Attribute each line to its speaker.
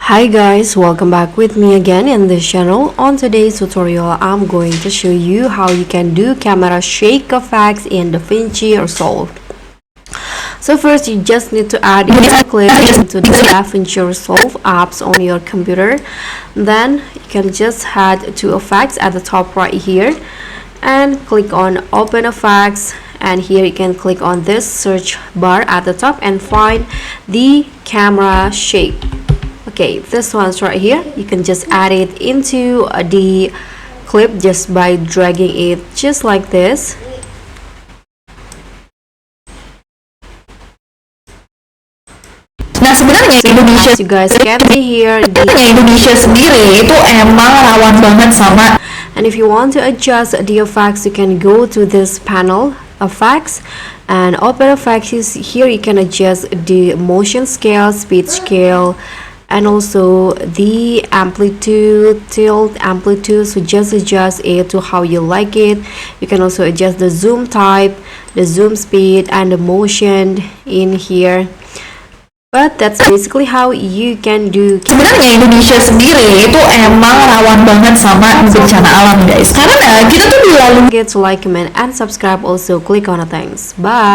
Speaker 1: Hi guys, welcome back with me again in this channel. On today's tutorial, I'm going to show you how you can do camera shake effects in Davinci Resolve. So first, you just need to add a clip into the Davinci Resolve apps on your computer. Then you can just add two effects at the top right here and click on Open Effects. And here you can click on this search bar at the top and find the camera shake. Okay, this one's right here. You can just add it into the clip just by dragging it just like this.
Speaker 2: Nah, sebenarnya Indonesia,
Speaker 1: As you guys can see here,
Speaker 2: Indonesia sendiri itu emang rawan banget sama.
Speaker 1: And if you want to adjust the effects, you can go to this panel effects and open effects. Here you can adjust the motion scale, speed scale, and also the amplitude, tilt, amplitude. So just adjust it to how you like it. You can also adjust the zoom type, the zoom speed, and the motion in here. But that's basically how you can do.
Speaker 2: Sebenarnya Indonesia sendiri itu emang rawan banget sama bencana alam, guys. Karena kita tuh dilalui.
Speaker 1: Don't forget to like, comment, and subscribe. Also click on the thanks. Bye.